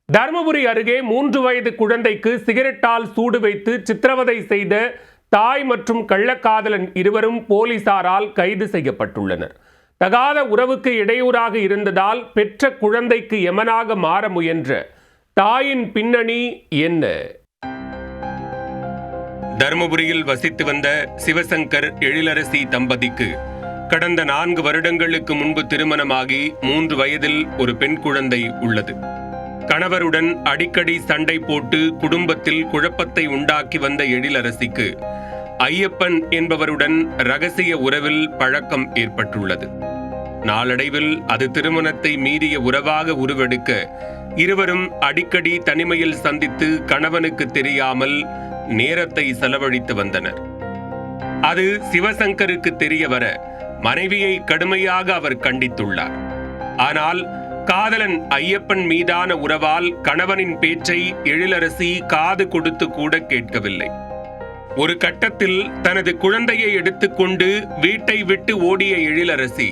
தருமபுரி அருகே 3 வயது குழந்தைக்கு சிகரெட்டால் சூடு வைத்து சித்திரவதை செய்த தாய் மற்றும் கள்ளக்காதலன் இருவரும் போலீசாரால் கைது செய்யப்பட்டுள்ளனர். தகாத உறவுக்கு இடையூறாக இருந்ததால் பெற்ற குழந்தைக்கு எமனாக மாற முயன்ற தாயின் பின்னணி என்ன? தருமபுரியில் வசித்து வந்த சிவசங்கர் எழிலரசி தம்பதிக்கு கடந்த 4 வருடங்களுக்கு முன்பு திருமணமாகி 3 வயதில் ஒரு பெண் குழந்தை உள்ளது. கணவருடன் அடிக்கடி சண்டை போட்டு குடும்பத்தில் குழப்பத்தை உண்டாக்கி வந்த எழிலரசிக்கு ஐயப்பன் என்பவருடன் இரகசிய உறவில் பழக்கம் ஏற்பட்டுள்ளது. நாளடைவில் அது திருமணத்தை மீறிய உறவாக உருவெடுக்க இருவரும் அடிக்கடி தனிமையில் சந்தித்து கணவனுக்கு தெரியாமல் நேரத்தை செலவழித்து வந்தனர். அது சிவசங்கருக்கு தெரிய வர மனைவியை கடுமையாக அவர் கண்டித்துள்ளார். ஆனால் காதலன் ஐயப்பன் மீதான உறவால் கணவனின் பேச்சை எழிலரசி காது கொடுத்து கூட கேட்கவில்லை. ஒரு கட்டத்தில் தனது குழந்தையை எடுத்துக்கொண்டு வீட்டை விட்டு ஓடிய எழிலரசி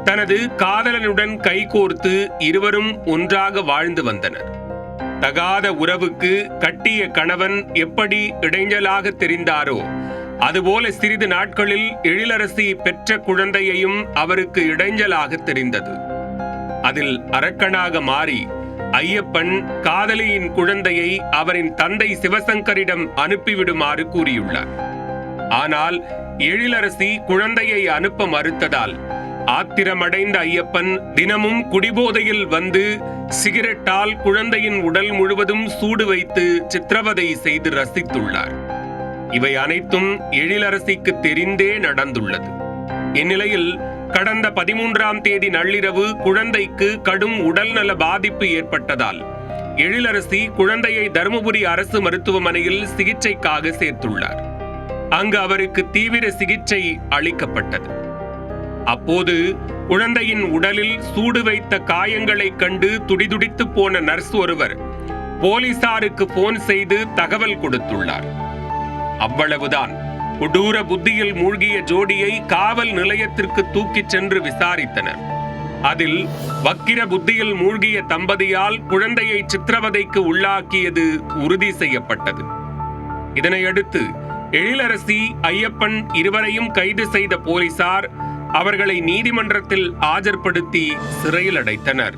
தனது காதலனுடன் கைகோர்த்து இருவரும் ஒன்றாக வாழ்ந்து வந்தனர். தகாத உறவுக்கு கட்டிய கணவன் எப்படி இடைஞ்சலாக தெரிந்தாரோ அதுபோல சிறிது நாட்களில் எழிலரசி பெற்ற குழந்தையையும் அவருக்கு இடைஞ்சலாக தெரிந்தது. அதில் அரக்கனாக மாறி ஐயப்பன் காதலியின் குழந்தையை அவரின் தந்தை சிவசங்கரிடம் அனுப்பிவிடுமாறு கூறியுள்ளார். ஆனால் எழிலரசி குழந்தையை அனுப்ப மறுத்ததால் ஆத்திரமடைந்த ஐயப்பன் தினமும் குடிபோதையில் வந்து சிகரெட்டால் குழந்தையின் உடல் முழுவதும் சூடு வைத்து சித்திரவதை செய்து ரசித்துள்ளார். இவை அனைத்தும் எழிலரசிக்கு தெரிந்தே நடந்துள்ளது. இந்நிலையில் கடந்த 13ஆம் தேதி நள்ளிரவு குழந்தைக்கு கடும் உடல்நல பாதிப்பு ஏற்பட்டதால் எழிலரசி குழந்தையை தருமபுரி அரசு மருத்துவமனையில் சிகிச்சைக்காக சேர்த்துள்ளார். அங்கு அவருக்கு தீவிர சிகிச்சை அளிக்கப்பட்டது. அப்போது குழந்தையின் உடலில் சூடு வைத்த காயங்களை கண்டு துடிதுடித்து போன நர்ஸ் ஒருவர் போலீசாருக்கு போன் செய்து தகவல் கொடுத்துள்ளார். அவ்வளவுதான். கொடூர புத்தியில் மூழ்கிய ஜோடியை காவல் நிலையத்திற்கு தூக்கிச் சென்று விசாரித்தனர். அதில் வக்கிர புத்தியில் மூழ்கிய தம்பதியால் குழந்தையை சித்திரவதைக்கு உள்ளாக்கியது உறுதி செய்யப்பட்டது. இதனையடுத்து எழிலரசி ஐயப்பன் இருவரையும் கைது செய்த போலீசார் அவர்களை நீதிமன்றத்தில் ஆஜர்படுத்தி சிறையில் அடைத்தனர்.